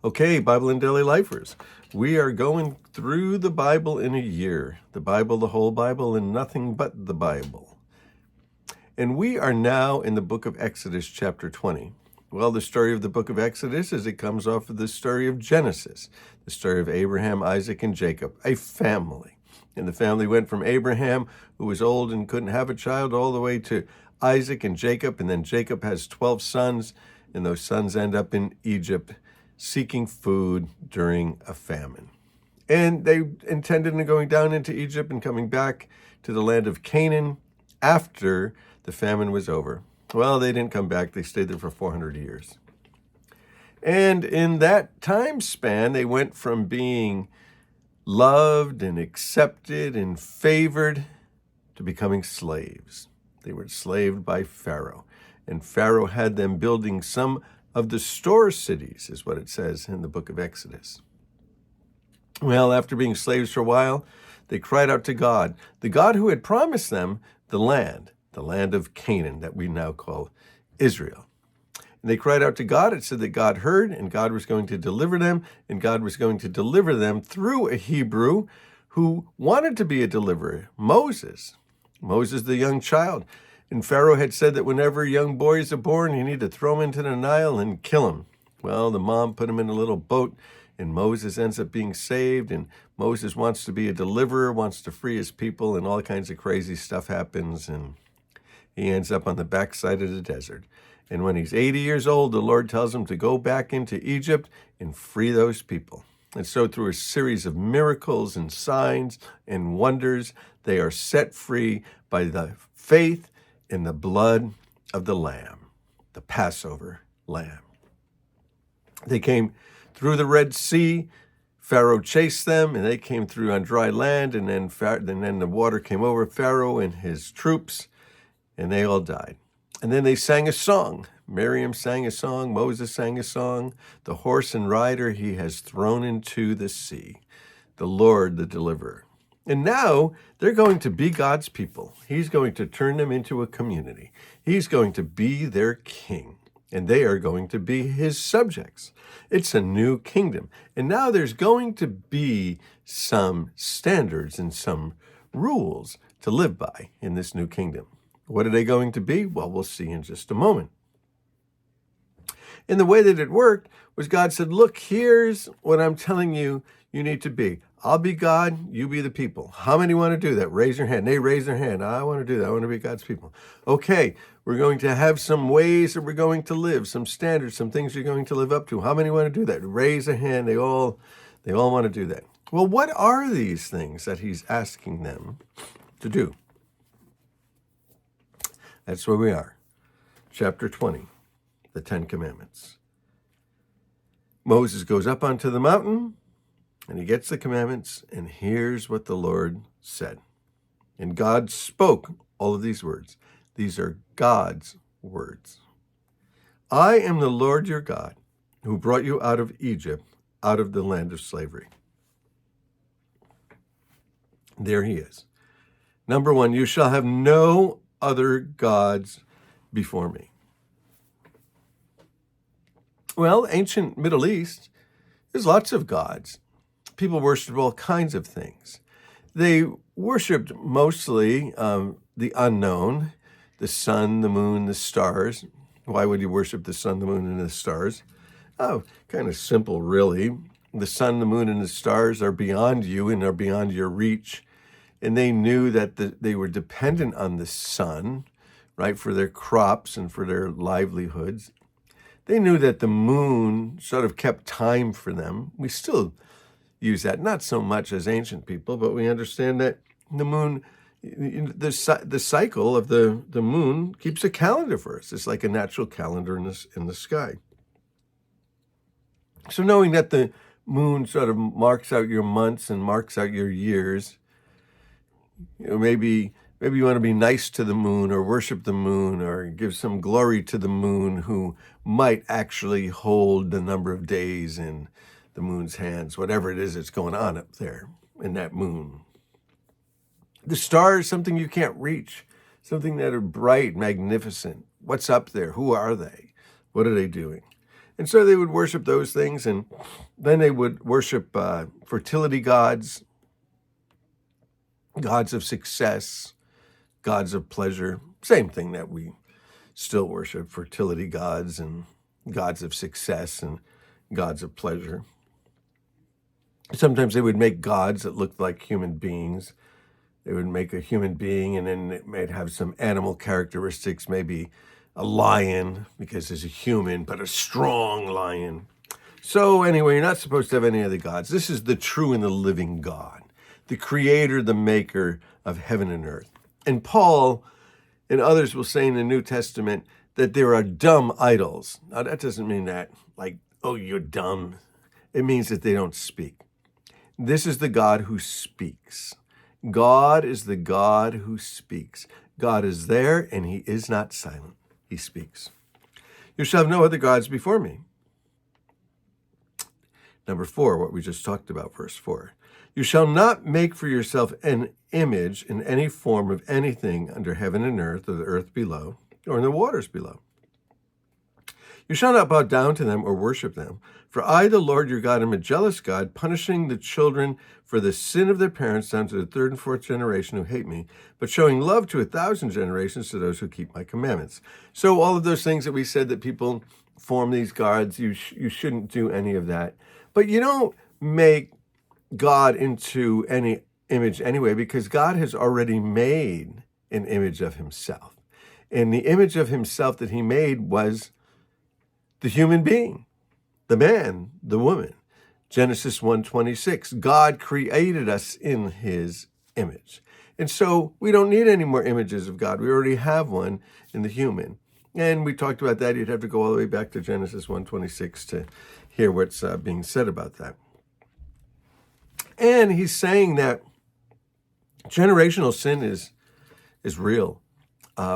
Okay, Bible and Daily Lifers. We are going through the Bible in a year. The Bible, the whole Bible, and nothing but the Bible. And we are now in the book of Exodus, chapter 20. Well, the story of the book of Exodus is it comes off of the story of Genesis, the story of Abraham, Isaac, and Jacob, a family. And the family went from Abraham, who was old and couldn't have a child, all the way to Isaac and Jacob. And then Jacob has 12 sons, and those sons end up in Egypt, seeking food during a famine. And they intended on going down into Egypt and coming back to the land of Canaan after the famine was over. Well, they didn't come back. They stayed there for 400 years. And in that time span, they went from being loved and accepted and favored to becoming slaves. They were enslaved by Pharaoh. And Pharaoh had them building some of the store cities, is what it says in the book of Exodus. Well, after being slaves for a while, they cried out to God, the God who had promised them the land of Canaan that we now call Israel. And they cried out to God. It said that God heard, and God was going to deliver them, and God was going to deliver them through a Hebrew who wanted to be a deliverer, Moses, the young child. And Pharaoh had said that whenever young boys are born, you need to throw them into the Nile and kill them. Well, the mom put him in a little boat, and Moses ends up being saved, and Moses wants to be a deliverer, wants to free his people, and all kinds of crazy stuff happens, and he ends up on the backside of the desert. And when he's 80 years old, the Lord tells him to go back into Egypt and free those people. And so through a series of miracles and signs and wonders, they are set free by the faith in the blood of the Lamb, the Passover Lamb. They came through the Red Sea. Pharaoh chased them, and they came through on dry land, and then the water came over Pharaoh and his troops, and they all died. And then they sang a song. Miriam sang a song. Moses sang a song. The horse and rider he has thrown into the sea. The Lord, the deliverer. And now they're going to be God's people. He's going to turn them into a community. He's going to be their king, and they are going to be his subjects. It's a new kingdom. And now there's going to be some standards and some rules to live by in this new kingdom. What are they going to be? Well, we'll see in just a moment. And the way that it worked was God said, look, here's what I'm telling you you need to be. I'll be God, you be the people. How many want to do that? Raise your hand. They raise their hand. I want to do that. I want to be God's people. Okay, we're going to have some ways that we're going to live, some standards, some things you're going to live up to. How many want to do that? Raise a hand. They all want to do that. Well, what are these things that he's asking them to do? That's where we are. Chapter 20, the Ten Commandments. Moses goes up onto the mountain, and he gets the commandments, and here's what the Lord said. And God spoke all of these words. These are God's words. I am the Lord your God, who brought you out of Egypt, out of the land of slavery. There he is. Number one, you shall have no other gods before me. Well, ancient Middle East, there's lots of gods. People worshiped all kinds of things. They worshiped mostly the unknown, the sun, the moon, the stars. Why would you worship the sun, the moon, and the stars? Oh, kind of simple, really. The sun, the moon, and the stars are beyond you and are beyond your reach. And they knew that they were dependent on the sun, right, for their crops and for their livelihoods. They knew that the moon sort of kept time for them. We still use that, not so much as ancient people, but we understand that the moon, the cycle of the moon keeps a calendar for us. It's like a natural calendar in the sky. So knowing that the moon sort of marks out your months and marks out your years, maybe you want to be nice to the moon or worship the moon or give some glory to the moon who might actually hold the number of days in the moon's hands, whatever it is that's going on up there in that moon. The stars, something you can't reach, something that are bright, magnificent. What's up there? Who are they? What are they doing? And so they would worship those things, and then they would worship fertility gods, gods of success, gods of pleasure. Same thing that we still worship, fertility gods and gods of success and gods of pleasure. Sometimes they would make gods that looked like human beings. They would make a human being, and then it might have some animal characteristics, maybe a lion, because there's a human, but a strong lion. So anyway, you're not supposed to have any other gods. This is the true and the living God, the creator, the maker of heaven and earth. And Paul and others will say in the New Testament that there are dumb idols. Now, that doesn't mean that, like, oh, you're dumb. It means that they don't speak. This is the God who speaks. God is the God who speaks. God is there, and he is not silent. He speaks. You shall have no other gods before me. Number 4, what we just talked about, verse 4. You shall not make for yourself an image in any form of anything under heaven and earth, or the earth below, or in the waters below. You shall not bow down to them or worship them. For I, the Lord your God, am a jealous God, punishing the children for the sin of their parents down to the 3rd and 4th generation who hate me, but showing love to 1,000 generations to those who keep my commandments. So all of those things that we said that people form these gods, you shouldn't do any of that. But you don't make God into any image anyway, because God has already made an image of himself. And the image of himself that he made was the human being, the man, the woman. Genesis 1:26, God created us in his image. And so we don't need any more images of God. We already have one in the human. And we talked about that. You'd have to go all the way back to Genesis 1:26 to hear what's being said about that. And he's saying that generational sin is real.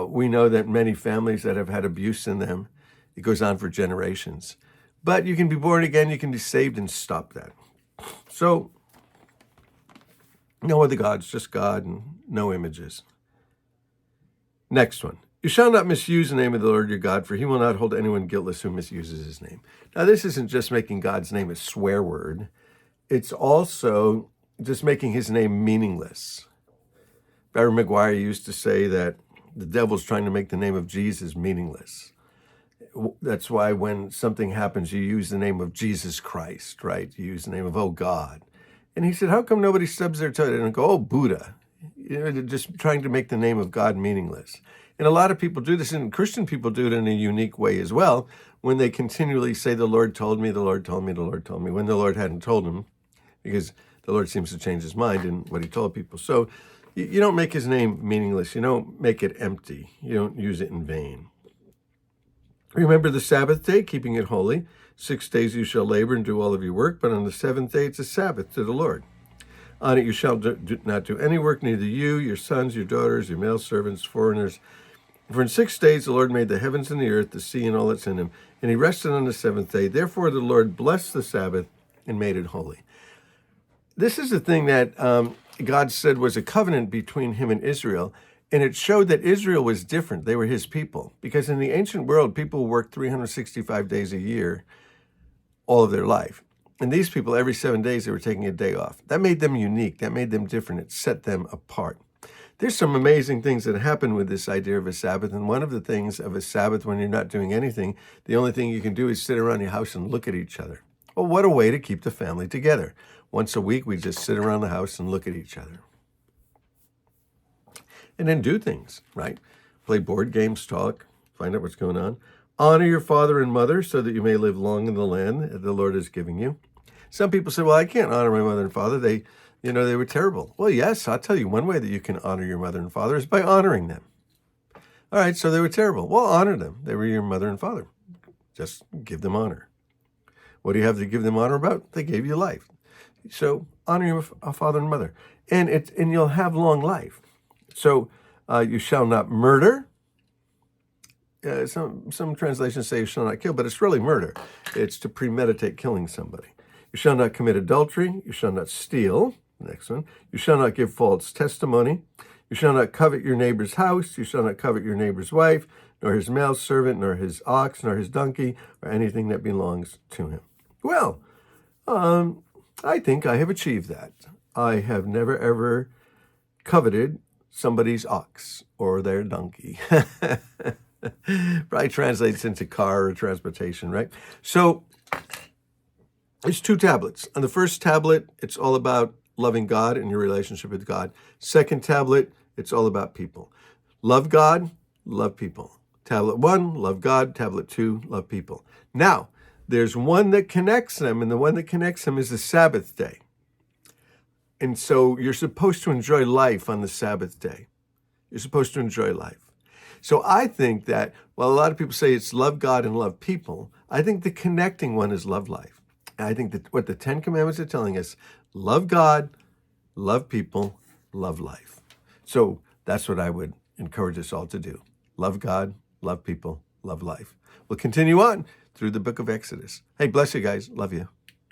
We know that many families that have had abuse in them, it goes on for generations. But you can be born again, you can be saved and stop that. So, no other gods, just God and no images. Next one. You shall not misuse the name of the Lord your God, for he will not hold anyone guiltless who misuses his name. Now, this isn't just making God's name a swear word. It's also just making his name meaningless. Barry McGuire used to say that the devil's trying to make the name of Jesus meaningless. That's why when something happens, you use the name of Jesus Christ, right? You use the name of, oh, God. And he said, how come nobody stubs their toe and go, oh, Buddha? You know, they're just trying to make the name of God meaningless. And a lot of people do this, and Christian people do it in a unique way as well, when they continually say, the Lord told me, the Lord told me, the Lord told me, when the Lord hadn't told them, because the Lord seems to change his mind in what he told people. So you don't make his name meaningless. You don't make it empty. You don't use it in vain. Remember the Sabbath day, keeping it holy. 6 days you shall labor and do all of your work, but on the 7th day it's a Sabbath to the Lord. On it you shall not do any work, neither you, your sons, your daughters, your male servants, foreigners. For in 6 days the Lord made the heavens and the earth, the sea and all that's in them, and he rested on the 7th day. Therefore the Lord blessed the Sabbath and made it holy. This is the thing that God said was a covenant between him and Israel, and it showed that Israel was different. They were his people, because in the ancient world, people worked 365 days a year all of their life. And these people, every 7 days, they were taking a day off. That made them unique. That made them different. It set them apart. There's some amazing things that happen with this idea of a Sabbath, and one of the things of a Sabbath when you're not doing anything, the only thing you can do is sit around your house and look at each other. Well, what a way to keep the family together. Once a week, we just sit around the house and look at each other. And then do things, right? Play board games, talk, find out what's going on. Honor your father and mother so that you may live long in the land that the Lord is giving you. Some people say, well, I can't honor my mother and father. They were terrible. Well, yes, I'll tell you one way that you can honor your mother and father is by honoring them. All right, so they were terrible. Well, honor them. They were your mother and father. Just give them honor. What do you have to give them honor about? They gave you life. So honor your father and mother, and you'll have long life. So you shall not murder. Some translations say you shall not kill, but it's really murder. It's to premeditate killing somebody. You shall not commit adultery. You shall not steal. Next one. You shall not give false testimony. You shall not covet your neighbor's house. You shall not covet your neighbor's wife, nor his male servant, nor his ox, nor his donkey, or anything that belongs to him. Well, I think I have achieved that. I have never, ever coveted somebody's ox or their donkey. Probably translates into car or transportation, right? So it's 2 tablets. On the first tablet, it's all about loving God and your relationship with God. Second tablet, it's all about people. Love God, love people. Tablet 1, love God. Tablet 2, love people. Now, there's one that connects them, and the one that connects them is the Sabbath day. And so you're supposed to enjoy life on the Sabbath day. You're supposed to enjoy life. So I think that, while a lot of people say it's love God and love people, I think the connecting one is love life. And I think that what the 10 Commandments are telling us, love God, love people, love life. So that's what I would encourage us all to do. Love God, love people, love life. We'll continue on through the book of Exodus. Hey, bless you guys. Love you.